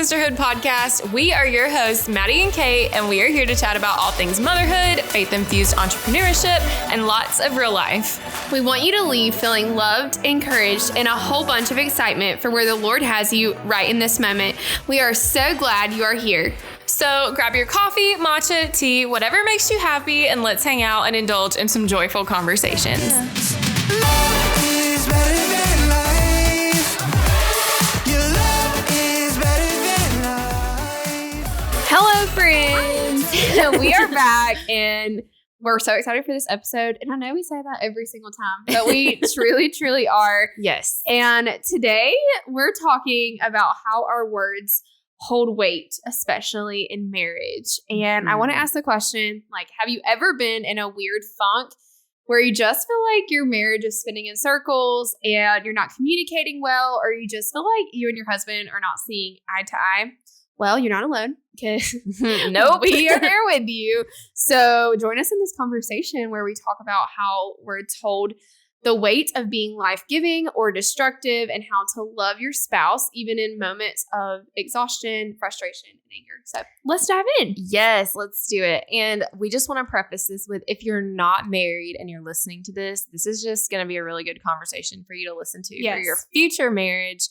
Sisterhood podcast. We are your hosts, Maddie and Kait, and we are here to chat about all things motherhood, faith-infused entrepreneurship, and lots of real life. We want you to leave feeling loved, encouraged, and a whole bunch of excitement for where the Lord has you right in this moment. We are so glad you are here. So grab your coffee, matcha, tea, whatever makes you happy, and let's hang out and indulge in some joyful conversations. Hello, friends. We are back, and we're so excited for this episode. And I know we say that every single time, but we truly are. Yes. And today we're talking about how our words hold weight, especially in marriage. And I want to ask the question, have you ever been in a weird funk where you just feel like your marriage is spinning in circles and you're not communicating well, or you just feel like you and your husband are not seeing eye to eye? Well, you're not alone, because nope, we are there with you. So join us in this conversation where we talk about how words hold the weight of being life-giving or destructive, and how to love your spouse even in moments of exhaustion, frustration, and anger. So let's dive in. Yes, let's do it. And we just want to preface this with, if you're not married and you're listening to this, this is just going to be a really good conversation for you to listen to for your future marriage.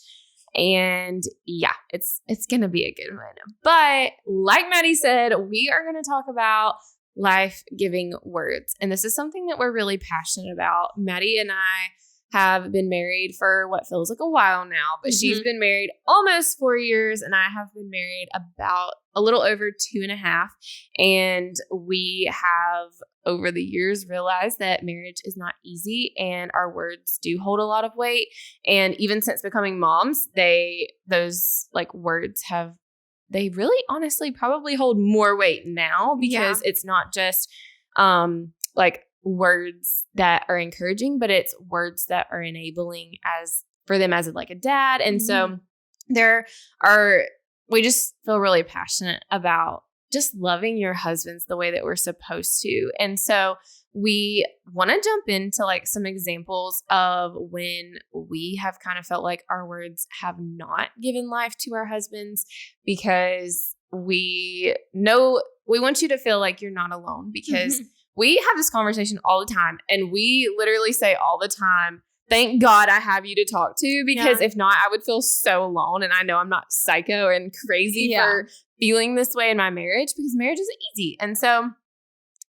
And yeah, it's going to be a good one. But like Maddie said, we are going to talk about life-giving words. And this is something that we're really passionate about. Maddie and I have been married for what feels like a while now, but she's been married almost 4 years, and I have been married about a little over 2.5. And we have over the years realized that marriage is not easy, and our words do hold a lot of weight. And even since becoming moms, those words they really honestly probably hold more weight now, because it's not just words that are encouraging, but it's words that are enabling for them as a dad. And so we just feel really passionate about just loving your husbands the way that we're supposed to. And so we want to jump into some examples of when we have kind of felt like our words have not given life to our husbands, because we want you to feel like you're not alone, because we have this conversation all the time, and we literally say all the time, thank God I have you to talk to, because if not, I would feel so alone. And I know I'm not psycho and crazy for feeling this way in my marriage, because marriage isn't easy. And so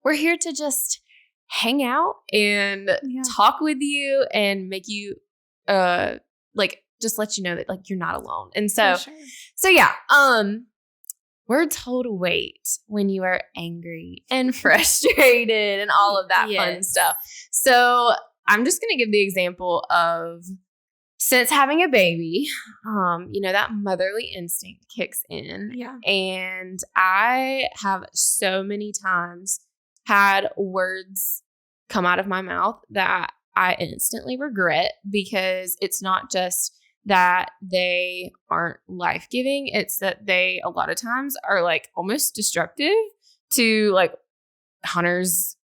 we're here to just hang out and talk with you and make you just let you know that you're not alone. And so words hold weight when you are angry and frustrated and all of that fun stuff. So I'm just going to give the example of, since having a baby, that motherly instinct kicks in. Yeah. And I have so many times had words come out of my mouth that I instantly regret, because it's not just that they aren't life-giving, it's that they a lot of times are almost destructive to Hunter's,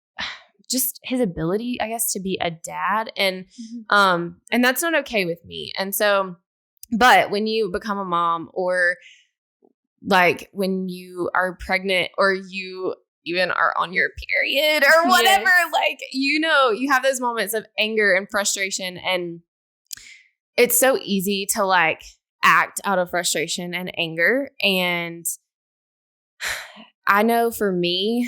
just his ability, I guess, to be a dad. And and that's not okay with me. And so, but when you become a mom, or when you are pregnant, or you even are on your period or whatever, you have those moments of anger and frustration, and it's so easy to act out of frustration and anger. And I know for me,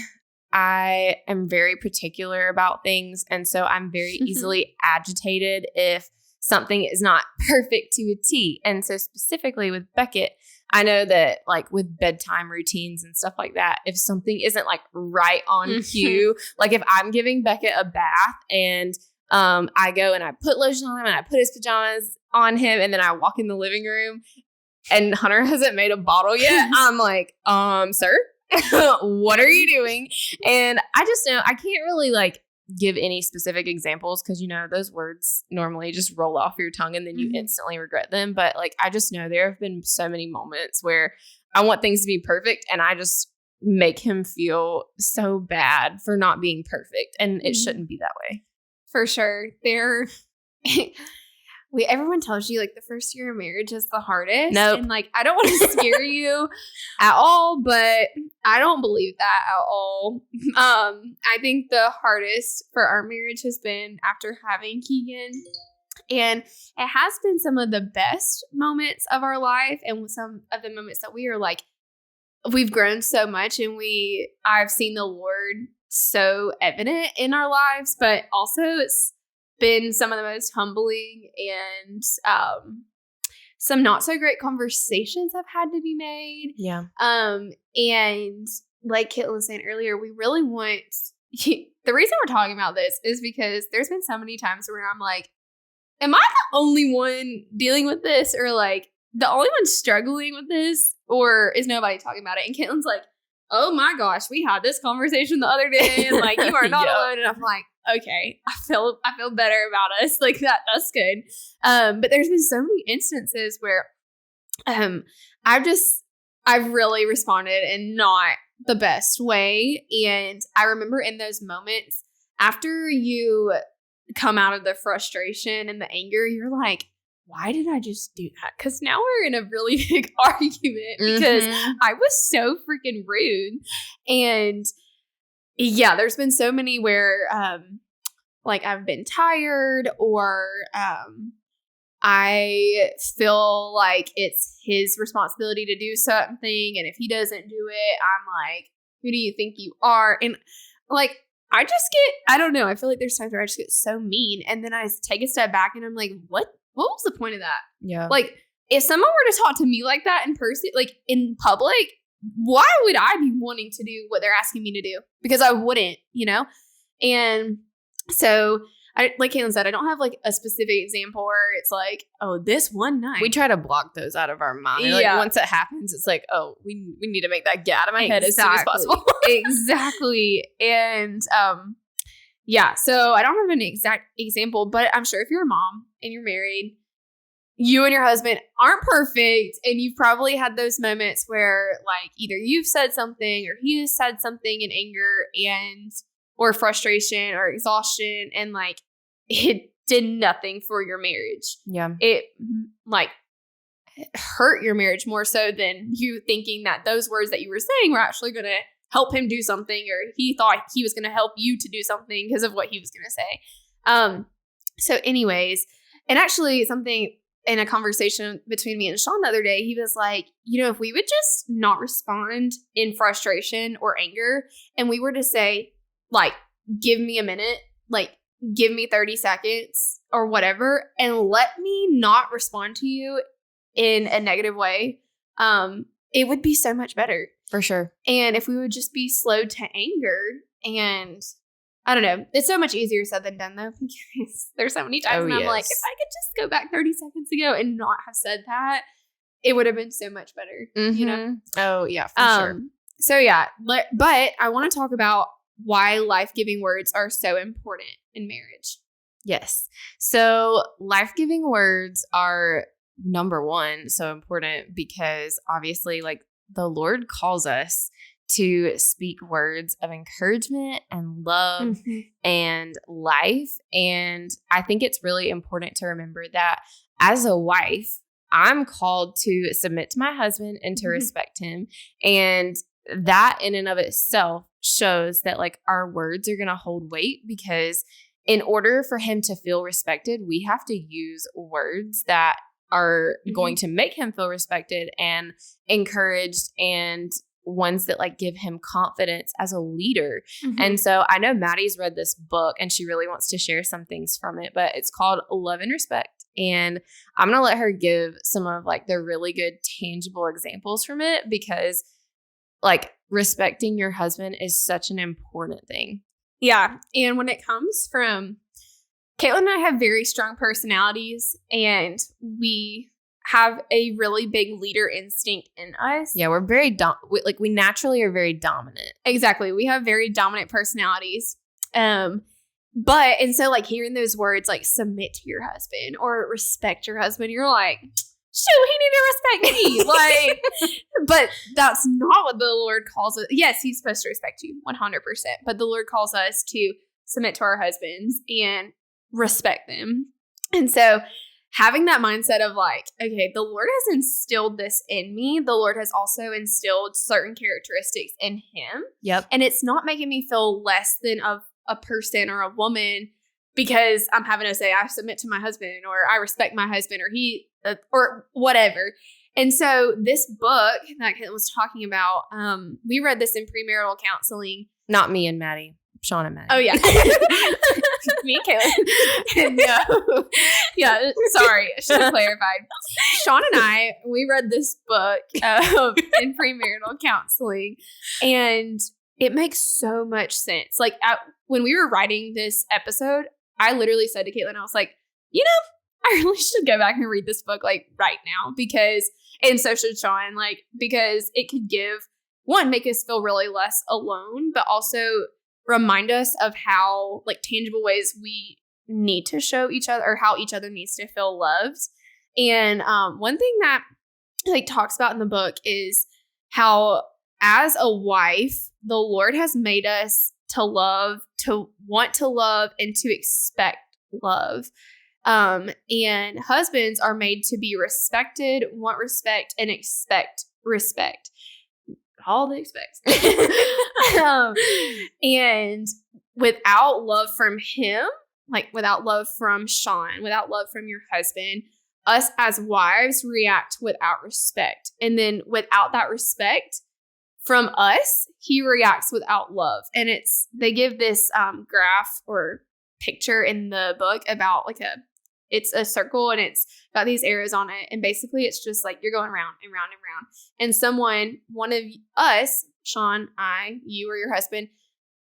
I am very particular about things. And so I'm very easily agitated if something is not perfect to a T. And so specifically with Beckett, I know that with bedtime routines and stuff like that, if something isn't right on cue, if I'm giving Beckett a bath and I go and I put lotion on him and I put his pajamas on him, and then I walk in the living room and Hunter hasn't made a bottle yet, I'm sir, what are you doing? And I just know I can't really give any specific examples, because those words normally just roll off your tongue and then you instantly regret them. But I just know there have been so many moments where I want things to be perfect, and I just make him feel so bad for not being perfect, and it shouldn't be that way. For sure. everyone tells you like the first year of marriage is the hardest. Nope. And like, I don't want to scare you at all, but I don't believe that at all. I think the hardest for our marriage has been after having Keegan. And it has been some of the best moments of our life and some of the moments that we are like, we've grown so much and I've seen the Lord so evident in our lives, but also it's been some of the most humbling and some not so great conversations have had to be made. Yeah. And like Caitlin was saying earlier, we really want the reason we're talking about this is because there's been so many times where I'm like, am I the only one dealing with this, or like the only one struggling with this, or is nobody talking about it? And Caitlin's like, oh my gosh, we had this conversation the other day, and like you are not alone. And I'm like, okay, I feel better about us. Like that's good. But there's been so many instances where I've really responded in not the best way. And I remember in those moments after you come out of the frustration and the anger, you're like, why did I just do that? Because now we're in a really big argument because I was so freaking rude. And yeah, there's been so many where like I've been tired, or I feel like it's his responsibility to do something. And if he doesn't do it, I'm like, who do you think you are? And like, I don't know. I feel like there's times where I just get so mean. And then I take a step back and I'm like, what was the point of that? Yeah. Like, if someone were to talk to me like that in person, like in public, why would I be wanting to do what they're asking me to do? Because I wouldn't, you know? And so, like Caitlin said, I don't have like a specific example where it's like, oh, this one night. We try to block those out of our mind. Like, once it happens, it's like, oh, we need to make that get out of my head as soon as possible. Exactly. And yeah, so I don't have an exact example, but I'm sure if you're a mom and you're married, you and your husband aren't perfect, and you've probably had those moments where like either you've said something or he has said something in anger and or frustration or exhaustion, and like it did nothing for your marriage. Yeah. It like hurt your marriage more so than you thinking that those words that you were saying were actually going to help him do something, or he thought he was going to help you to do something because of what he was going to say. So anyways, and actually something in a conversation between me and Sean the other day, he was like, you know, if we would just not respond in frustration or anger, and we were to say, like, give me a minute, like, give me 30 seconds or whatever, and let me not respond to you in a negative way, it would be so much better. For sure. And if we would just be slow to anger, and I don't know, it's so much easier said than done though, because there's so many times when I'm like, if I could just go back 30 seconds ago and not have said that, it would have been so much better, you know? Oh yeah, for sure. So yeah, but I want to talk about why life-giving words are so important in marriage. Yes. So life-giving words are number one, so important because obviously like the Lord calls us to speak words of encouragement and love and life. And I think it's really important to remember that as a wife, I'm called to submit to my husband and to respect him. And that in and of itself shows that like our words are going to hold weight, because in order for him to feel respected, we have to use words that are going to make him feel respected and encouraged, and ones that like give him confidence as a leader. And so I know Maddie's read this book and she really wants to share some things from it, but it's called Love and Respect. And I'm going to let her give some of like the really good tangible examples from it, because like respecting your husband is such an important thing. Yeah. And when it comes from Caitlin and I have very strong personalities, and we have a really big leader instinct in us. Yeah, we're very we naturally are very dominant. Exactly. We have very dominant personalities. And so like hearing those words like submit to your husband or respect your husband, you're like, shoot, he need to respect me. Like, but that's not what the Lord calls us. Yes, he's supposed to respect you 100%, but the Lord calls us to submit to our husbands and respect them. And so having that mindset of like, okay, the Lord has instilled this in me. The Lord has also instilled certain characteristics in him. Yep. And it's not making me feel less than a person or a woman because I'm having to say I submit to my husband or I respect my husband or he or whatever. And so this book that Kait was talking about, we read this in premarital counseling. Not me and Maddie. Sean and Maddie. Oh, yeah. Me and Kayla. No. Yeah, sorry. I should have clarified. Sean and I, we read this book in premarital counseling, and it makes so much sense. Like, when we were writing this episode, I literally said to Caitlin, I was like, you know, I really should go back and read this book, like, right now, because, and so should Sean, like, because it could make us feel really less alone, but also remind us of how, like, tangible ways we need to show each other or how each other needs to feel loved. And one thing that, like, talks about in the book is how, as a wife, the Lord has made us to love, to want to love, and to expect love. And husbands are made to be respected, want respect, and expect respect. All the expects. And without love from him, like without love from Sean, without love from your husband, us as wives react without respect. And then without that respect from us, he reacts without love. And they give this graph or picture in the book about it's a circle and it's got these arrows on it. And basically it's just like you're going round and round and round. And one of us, Sean, you or your husband,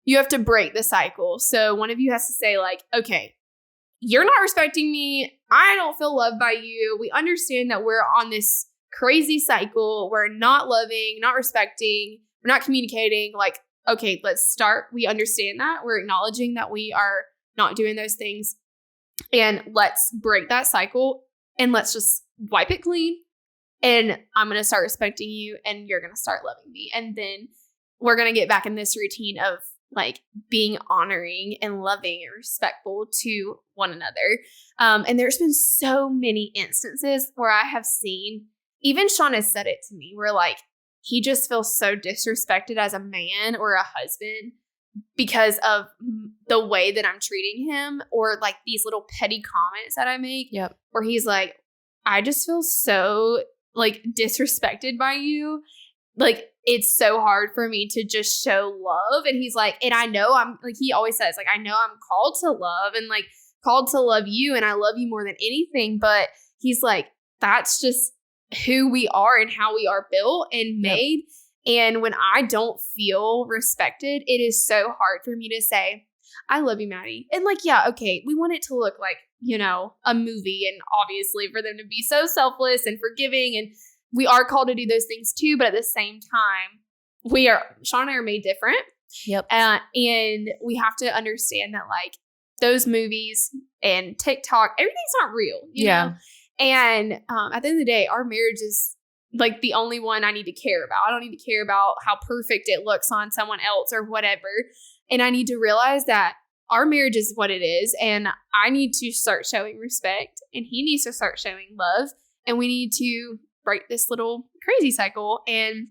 you have to break the cycle. So one of you has to say like, okay, you're not respecting me. I don't feel loved by you. We understand that we're on this crazy cycle. We're not loving, not respecting, we're not communicating. Like, okay, let's start. We understand that. We're acknowledging that we are not doing those things. And let's break that cycle and let's just wipe it clean. And I'm going to start respecting you and you're going to start loving me. And then we're going to get back in this routine of like being honoring and loving and respectful to one another. And there's been so many instances where I have seen, even Sean has said it to me, where like he just feels so disrespected as a man or a husband because of the way that I'm treating him or like these little petty comments that I make. Yep. Where he's like, I just feel so like disrespected by you. Like, it's so hard for me to just show love. And he's like, and I know I'm like, he always says like, I know I'm called to love and like called to love you. And I love you more than anything. But he's like, that's just who we are and how we are built and made. Yep. And when I don't feel respected, it is so hard for me to say, I love you, Maddie. And like, yeah, okay, we want it to look like, you know, a movie and obviously for them to be so selfless and forgiving. And we are called to do those things too. But at the same time, Sean and I are made different. Yep. And we have to understand that like those movies and TikTok, everything's not real, you know? And at the end of the day, our marriage is like the only one I need to care about. I don't need to care about how perfect it looks on someone else or whatever. And I need to realize that our marriage is what it is. And I need to start showing respect and he needs to start showing love. And we need to break this little crazy cycle. And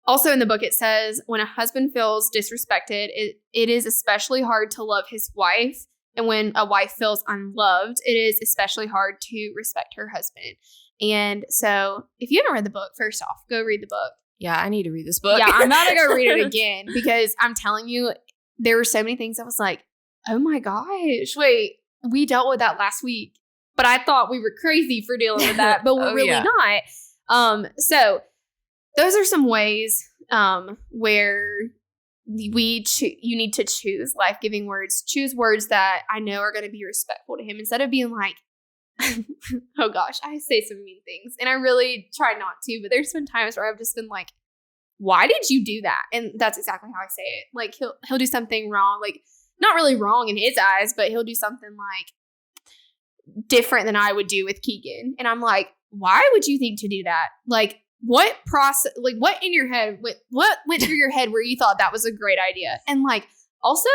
also in the book, it says when a husband feels disrespected, it is especially hard to love his wife. And when a wife feels unloved, it is especially hard to respect her husband. And so if you haven't read the book, first off, go read the book. Yeah, I need to read this book. Yeah, I'm about to go read it again because I'm telling you, there were so many things I was like, oh my gosh, wait, we dealt with that last week. But I thought we were crazy for dealing with that, but we're really not. So those are some ways where you need to choose life-giving words. Choose words that I know are going to be respectful to him instead of being like, oh gosh, I say some mean things. And I really try not to, but there's been times where I've just been like, why did you do that? And that's exactly how I say it. Like he'll do something wrong, like not really wrong in his eyes, but he'll do something like different than I would do with Keegan. And I'm like, why would you think to do that? Like what process, like what in your head, what went through your head where you thought that was a great idea? And like, also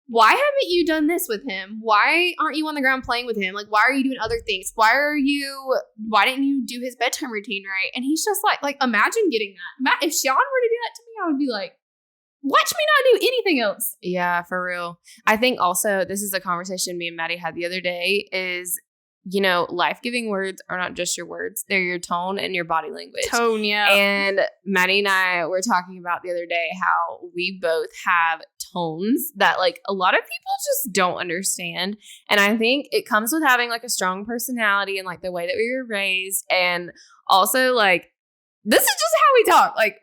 why haven't you done this with him? Why aren't you on the ground playing with him? Like, why are you doing other things? Why didn't you do his bedtime routine right? And he's just like, imagine getting that. If Sean were to do that to me, I would be like, watch me not do anything else. Yeah, for real. I think also this is a conversation me and Maddie had the other day is, life-giving words are not just your words. They're your tone and your body language. Tone, yeah. And Maddie and I were talking about the other day how we both have tones that like a lot of people just don't understand. And I think it comes with having like a strong personality and like the way that we were raised. And also like, this is just how we talk. Like,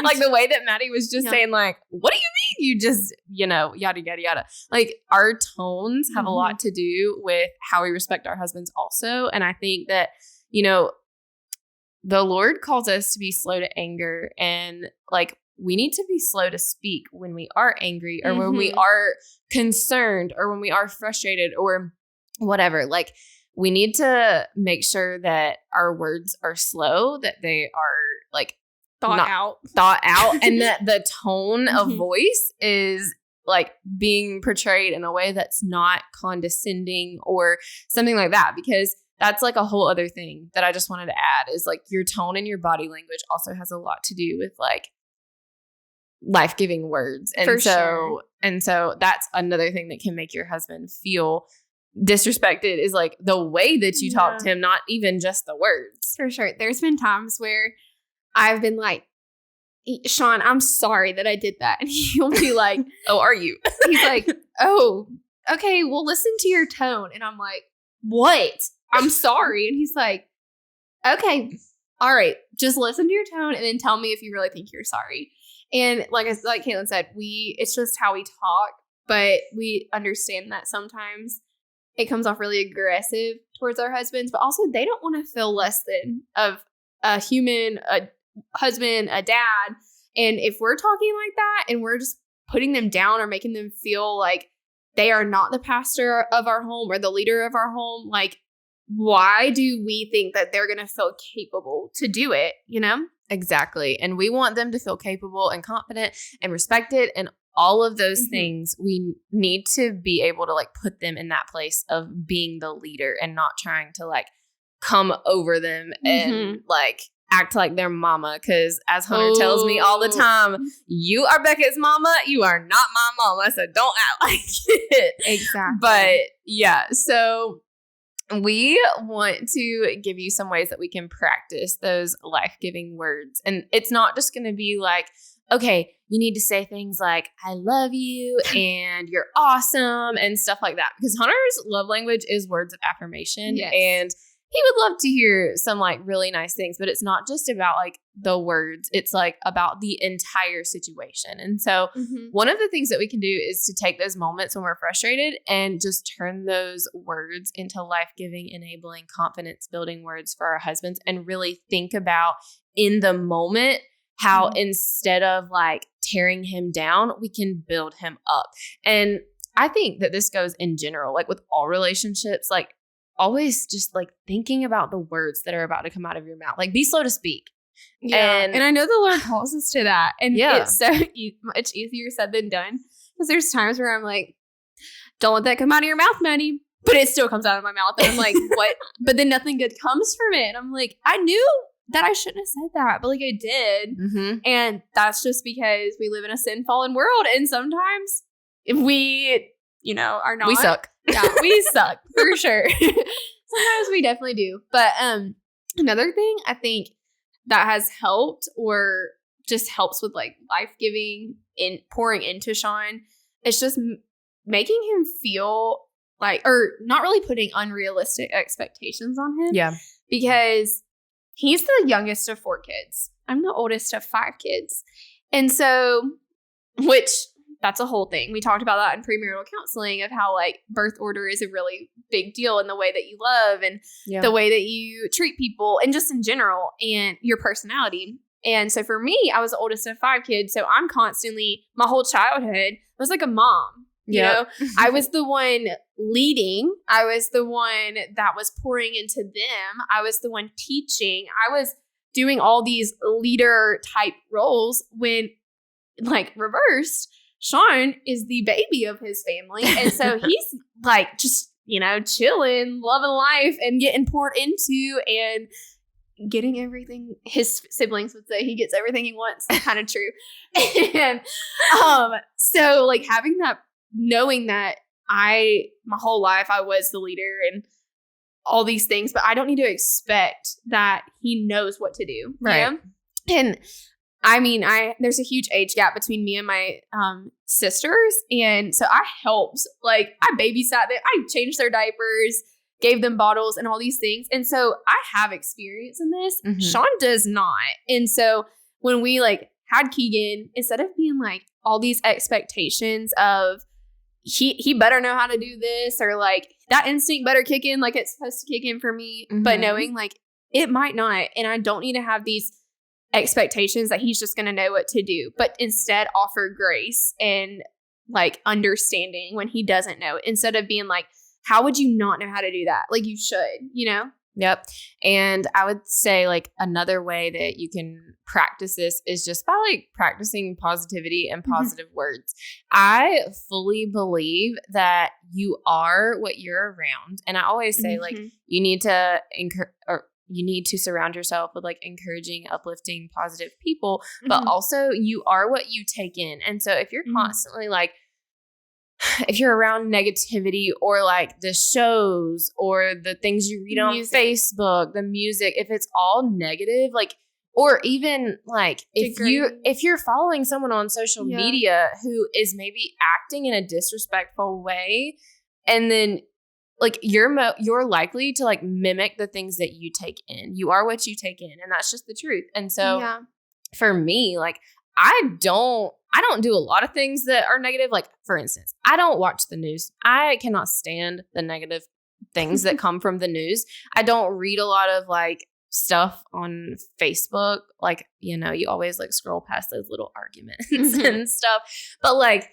like the way that Maddie was just saying, like, what do you mean you just, yada, yada, yada. Like, our tones have a lot to do with how we respect our husbands also. And I think that, the Lord calls us to be slow to anger. And, like, we need to be slow to speak when we are angry or when we are concerned or when we are frustrated or whatever. Like, we need to make sure that our words are slow, that they are like thought out and that the tone of voice is like being portrayed in a way that's not condescending or something like that, because that's like a whole other thing that I just wanted to add is like your tone and your body language also has a lot to do with like life-giving words. And so that's another thing that can make your husband feel disrespected is like the way that you talk to him, not even just the words. For sure. There's been times where I've been like, Sean, I'm sorry that I did that. And he'll be like, oh, are you? He's like, oh, okay, well, listen to your tone. And I'm like, what? I'm sorry. And he's like, okay, all right, just listen to your tone and then tell me if you really think you're sorry. And like Caitlin said, it's just how we talk, but we understand that sometimes it comes off really aggressive towards our husbands, but also they don't want to feel less than of a human, a husband, a dad. And if we're talking like that and we're just putting them down or making them feel like they are not the pastor of our home or the leader of our home, like, why do we think that they're going to feel capable to do it, Exactly. And we want them to feel capable and confident and respected and all of those things. We need to be able to like put them in that place of being the leader and not trying to like come over them and like act like their mama. Because as Hunter tells me all the time, you are Beckett's mama. You are not my mama. So don't act like it. Exactly. But yeah, so we want to give you some ways that we can practice those life-giving words. And it's not just going to be like, okay, you need to say things like, I love you and you're awesome and stuff like that. Because Hunter's love language is words of affirmation. Yes. And he would love to hear some like really nice things, but it's not just about like the words. It's like about the entire situation. And so one of the things that we can do is to take those moments when we're frustrated and just turn those words into life-giving, enabling, confidence-building words for our husbands and really think about in the moment how instead of like tearing him down, we can build him up. And I think that this goes in general, like with all relationships, like always just like thinking about the words that are about to come out of your mouth. Like be slow to speak. Yeah. And I know the Lord calls us to that. And it's so much easier said than done. Because there's times where I'm like, don't let that come out of your mouth, Maddie. But it still comes out of my mouth. And I'm like, what? But then nothing good comes from it. And I'm like, I knew that I shouldn't have said that, but like I did. And that's just because we live in a sin-fallen world. And sometimes if we, are not. We suck. Yeah, we suck for sure. Sometimes we definitely do. But another thing I think that has helped or just helps with like life-giving and pouring into Sean is just making him feel like, or not really putting unrealistic expectations on him. Yeah. Because he's the youngest of 4 kids. I'm the oldest of 5 kids. And so, which that's a whole thing. We talked about that in premarital counseling of how like birth order is a really big deal in the way that you love and the way that you treat people and just in general and your personality. And so for me, I was the oldest of 5 kids. So I'm constantly, my whole childhood was like a mom. You know, I was the one leading. I was the one that was pouring into them. I was the one teaching. I was doing all these leader type roles when like reversed. Sean is the baby of his family. And so he's like just, chilling, loving life and getting poured into and getting everything. His siblings would say he gets everything he wants. Kind of true. And so like having that, knowing that my whole life I was the leader and all these things, but I don't need to expect that he knows what to do. Right. And I mean, there's a huge age gap between me and my sisters. And so I helped, like I babysat them. I changed their diapers, gave them bottles and all these things. And so I have experience in this. Mm-hmm. Sean does not. And so when we like had Keegan, instead of being like all these expectations of he better know how to do this, or like that instinct better kick in like it's supposed to kick in for me, mm-hmm. but knowing like it might not. And I don't need to have these expectations that he's just going to know what to do, but instead offer grace and like understanding when he doesn't know, instead of being like, how would you not know how to do that? Like you should, Yep. And I would say like another way that you can practice this is just by like practicing positivity and positive mm-hmm. words. I fully believe that you are what you're around. And I always say mm-hmm. like you need to you need to surround yourself with like encouraging, uplifting, positive people, but mm-hmm. also you are what you take in. And so if you're mm-hmm. constantly like, if you're around negativity or like the shows or the things you read on Facebook, the music, if it's all negative, like, or even like if you're following someone on social media who is maybe acting in a disrespectful way, and then like you're likely to like mimic the things that you take in. You are what you take in, and that's just the truth. And so for me, like I don't do a lot of things that are negative. Like for instance, I don't watch the news. I cannot stand the negative things that come from the news. I don't read a lot of like stuff on Facebook. Like, you always like scroll past those little arguments and stuff. But like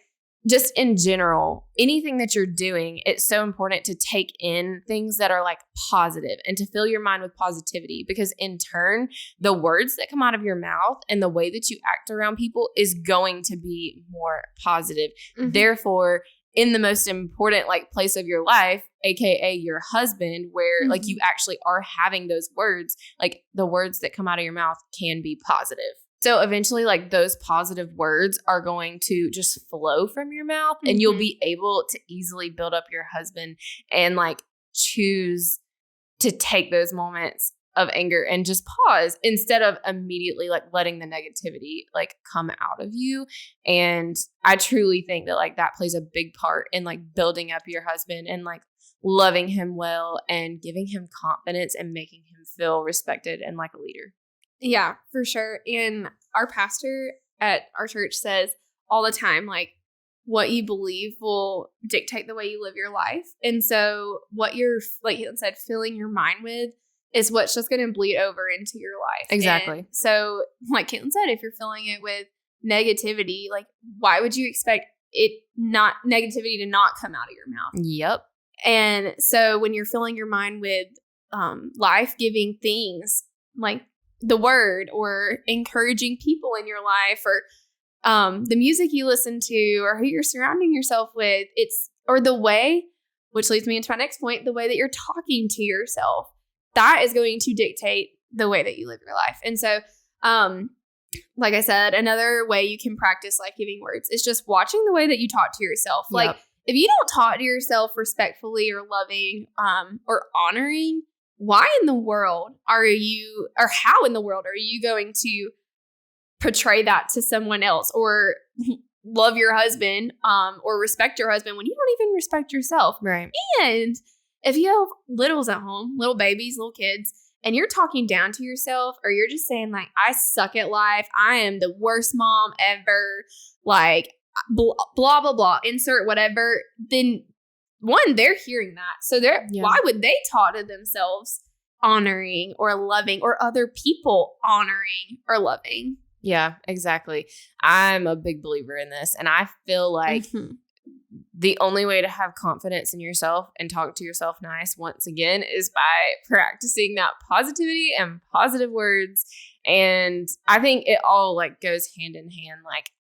just in general, anything that you're doing, it's so important to take in things that are like positive and to fill your mind with positivity, because in turn, the words that come out of your mouth and the way that you act around people is going to be more positive. Mm-hmm. Therefore, in the most important like place of your life, aka your husband, where mm-hmm. like you actually are having those words, like the words that come out of your mouth can be positive. So eventually, like those positive words are going to just flow from your mouth, mm-hmm. and you'll be able to easily build up your husband and like choose to take those moments of anger and just pause instead of immediately like letting the negativity like come out of you. And I truly think that like that plays a big part in like building up your husband and like loving him well and giving him confidence and making him feel respected and like a leader. Yeah, for sure. And our pastor at our church says all the time, like, what you believe will dictate the way you live your life. And so what you're, like he said, filling your mind with is what's just going to bleed over into your life. Exactly. And so like Caitlin said, if you're filling it with negativity, like why would you expect negativity to not come out of your mouth? Yep. And so when you're filling your mind with life-giving things like the word or encouraging people in your life or the music you listen to or who you're surrounding yourself with, or the way, which leads me into my next point, the way that you're talking to yourself, that is going to dictate the way that you live your life. And so, like I said, another way you can practice life-giving words is just watching the way that you talk to yourself. Yep. Like if you don't talk to yourself respectfully or loving or honoring, why in the world how in the world are you going to portray that to someone else or love your husband or respect your husband when you don't even respect yourself? Right. And if you have littles at home, little babies, little kids, and you're talking down to yourself or you're just saying like, I suck at life, I am the worst mom ever, like blah, blah, blah, insert whatever, then one, they're hearing that. So why would they talk to themselves honoring or loving or other people honoring or loving? Yeah, exactly. I'm a big believer in this. And I feel like the only way to have confidence in yourself and talk to yourself nice, once again, is by practicing that positivity and positive words. And I think it all like goes hand in hand. Like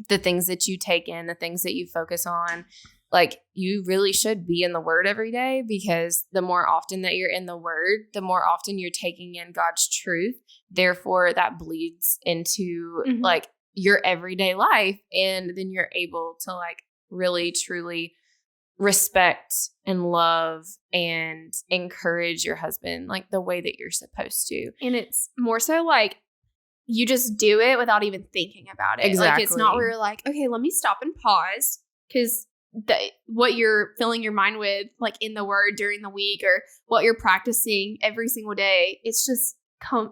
the things that you take in, the things that you focus on. Like, you really should be in the Word every day, because the more often that you're in the Word, the more often you're taking in God's truth. Therefore, that bleeds into like your everyday life. And then you're able to like really, truly respect and love and encourage your husband like the way that you're supposed to. And it's more so like you just do it without even thinking about it. Exactly. Like, it's not where you're like, okay, let me stop and pause, because what you're filling your mind with, like in the Word during the week, or what you're practicing every single day, it's just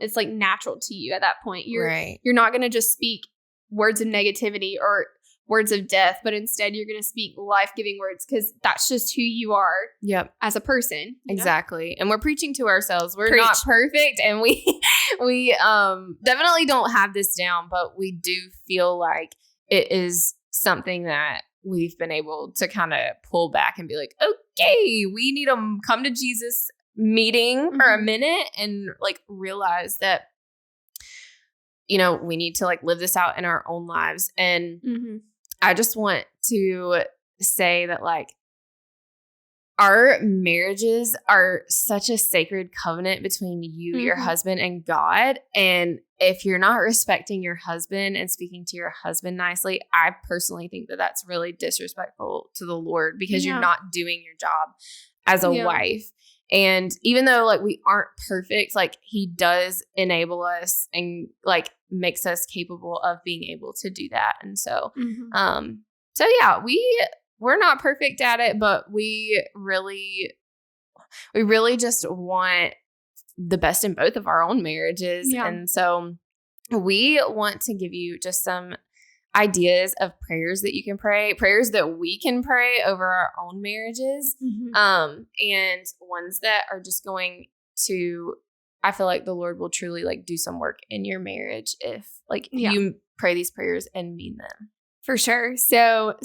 it's like natural to you at that point. You're not going to just speak words of negativity or words of death, but instead you're going to speak life-giving words, because that's just who you are as a person. Exactly. And we're preaching to ourselves. We're not perfect, and we definitely don't have this down, but we do feel like it is something that we've been able to kind of pull back and be like, okay, we need to come to Jesus meeting for a minute and like realize that, you know, we need to like live this out in our own lives. And I just want to say that like our marriages are such a sacred covenant between you, your husband, and God. And if you're not respecting your husband and speaking to your husband nicely, I personally think that that's really disrespectful to the Lord, because you're not doing your job as a wife. And even though like we aren't perfect, like He does enable us and like makes us capable of being able to do that. And so, so yeah, we're not perfect at it, but we really just want the best in both of our own marriages. Yeah. And so we want to give you just some ideas of prayers that you can pray, prayers that we can pray over our own marriages, and ones that are just going to, I feel like the Lord will truly like do some work in your marriage if like you pray these prayers and mean them. For sure. So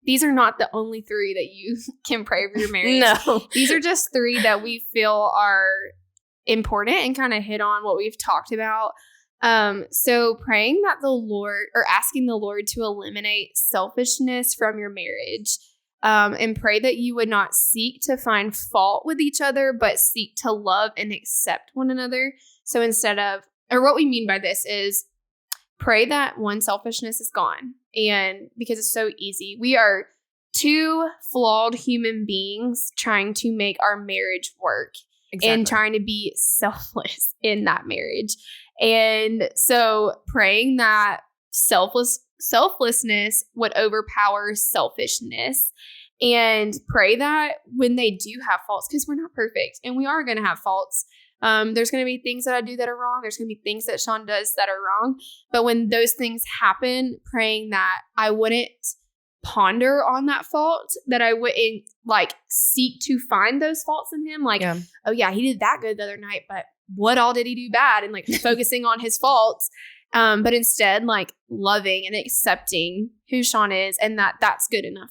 these are not the only 3 that you can pray over your marriage. No. These are just 3 that we feel are important and kind of hit on what we've talked about. So praying that the Lord, or asking the Lord to eliminate selfishness from your marriage, and pray that you would not seek to find fault with each other, but seek to love and accept one another. So instead of, or what we mean by this is pray that one, selfishness is gone. And because it's so easy, we are 2 flawed human beings trying to make our marriage work. Exactly. And trying to be selfless in that marriage. And so praying that selflessness would overpower selfishness, and pray that when they do have faults, because we're not perfect and we are going to have faults. There's going to be things that I do that are wrong. There's going to be things that Sean does that are wrong. But when those things happen, praying that I wouldn't ponder on that fault, that I wouldn't like seek to find those faults in him. Like, oh yeah, he did that good the other night, but what all did he do bad? And like focusing on his faults. But instead like loving and accepting who Sean is, and that's good enough.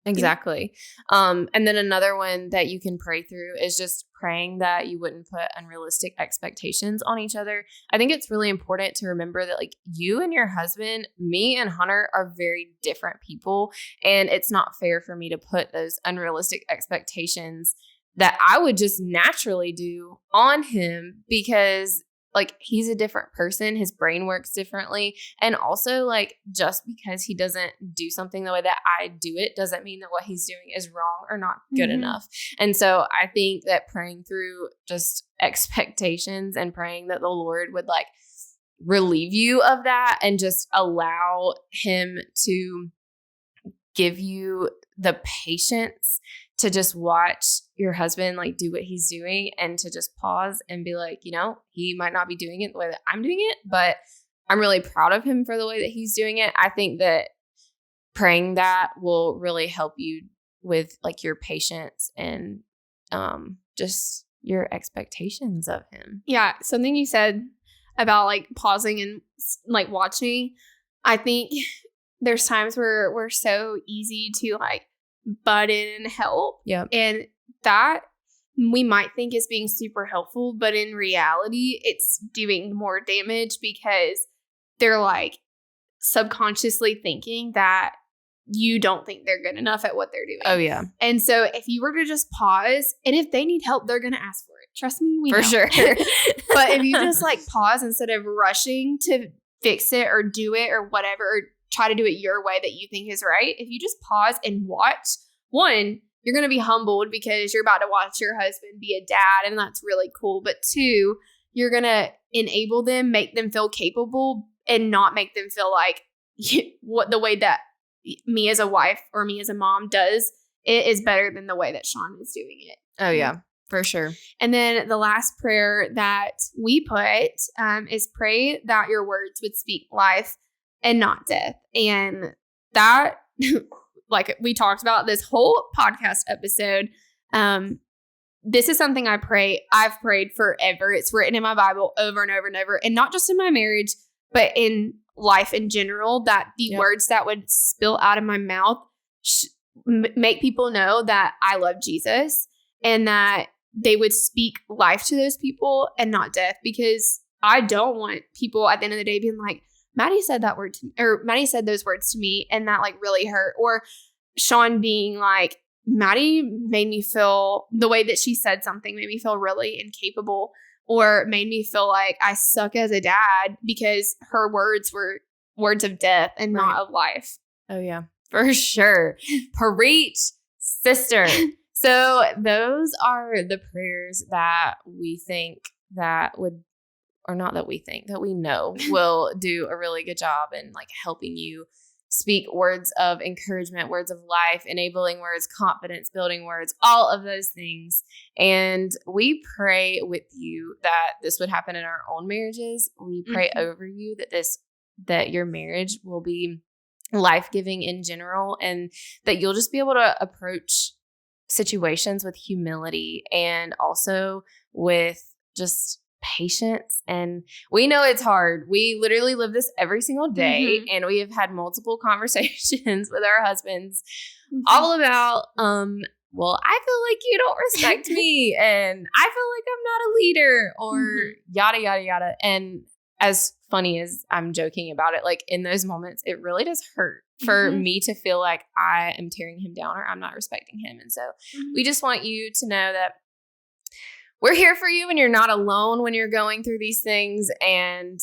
Exactly. And then another one that you can pray through is just praying that you wouldn't put unrealistic expectations on each other. I think it's really important to remember that like you and your husband, me and Hunter, are very different people. And it's not fair for me to put those unrealistic expectations that I would just naturally do on him, because like he's a different person. His brain works differently. And also like just because he doesn't do something the way that I do it doesn't mean that what he's doing is wrong or not good enough. And so I think that praying through just expectations and praying that the Lord would like relieve you of that and just allow Him to give you the patience to just watch your husband like do what he's doing, and to just pause and be like, you know, he might not be doing it the way that I'm doing it, but I'm really proud of him for the way that he's doing it. I think that praying that will really help you with like your patience and just your expectations of him. Yeah. Something you said about like pausing and like watching, I think there's times where we're so easy to like butt in and help. Yeah. And that we might think is being super helpful, but in reality, it's doing more damage, because they're like subconsciously thinking that you don't think they're good enough at what they're doing. Oh, yeah. And so if you were to just pause, and if they need help, they're going to ask for it. Trust me, we know. For sure. But if you just like pause instead of rushing to fix it or do it or whatever, or try to do it your way that you think is right, if you just pause and watch, one, you're going to be humbled because you're about to watch your husband be a dad, and that's really cool. But two, you're going to enable them, make them feel capable, and not make them feel like what the way that me as a wife or me as a mom does it is better than the way that Sean is doing it. Oh, yeah, for sure. And then the last prayer that we put is pray that your words would speak life and not death. And that, like we talked about this whole podcast episode, this is something I've prayed forever. It's written in my Bible over and over and over. And not just in my marriage, but in life in general, that the words that would spill out of my mouth make people know that I love Jesus, and that they would speak life to those people and not death. Because I don't want people at the end of the day being like, Maddie said that word to me, or Maddie said those words to me, and that like really hurt. Or Sean being like, Maddie made me feel the way that she said something made me feel really incapable, or made me feel like I suck as a dad because her words were words of death and not of life. Oh, yeah, for sure. Preach, sister. So those are the prayers that we think that would, or not that we think, that we know will do a really good job in like helping you speak words of encouragement, words of life, enabling words, confidence building words, all of those things. And we pray with you that this would happen in our own marriages. We pray over you that your marriage will be life-giving in general, and that you'll just be able to approach situations with humility and also with just patience. And we know it's hard. We literally live this every single day, and we have had multiple conversations with our husbands all about, well, I feel like you don't respect me, and I feel like I'm not a leader, or yada, yada, yada. And as funny as I'm joking about it, like in those moments, it really does hurt for me to feel like I am tearing him down or I'm not respecting him. And so we just want you to know that we're here for you, and you're not alone when you're going through these things. And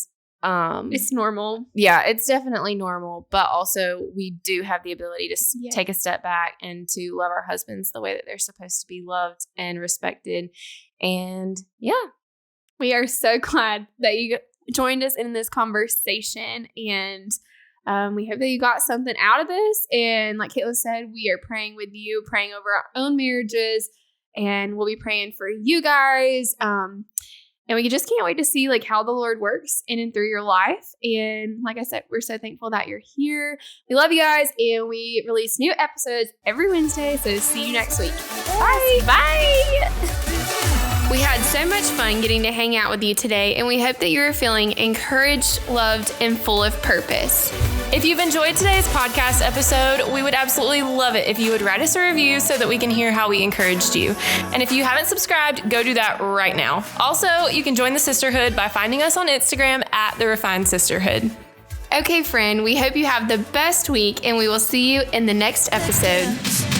it's normal. Yeah, it's definitely normal. But also we do have the ability to take a step back and to love our husbands the way that they're supposed to be loved and respected. And we are so glad that you joined us in this conversation, and we hope that you got something out of this. And like Caitlin said, we are praying with you, praying over our own marriages, and we'll be praying for you guys. And we just can't wait to see like how the Lord works in and through your life. And like I said, we're so thankful that you're here. We love you guys, and we release new episodes every Wednesday. So see you next week. Bye. Bye. We had so much fun getting to hang out with you today, and we hope that you're feeling encouraged, loved, and full of purpose. If you've enjoyed today's podcast episode, we would absolutely love it if you would write us a review so that we can hear how we encouraged you. And if you haven't subscribed, go do that right now. Also, you can join the Sisterhood by finding us on Instagram at The Refined Sisterhood. Okay, friend, we hope you have the best week, and we will see you in the next episode.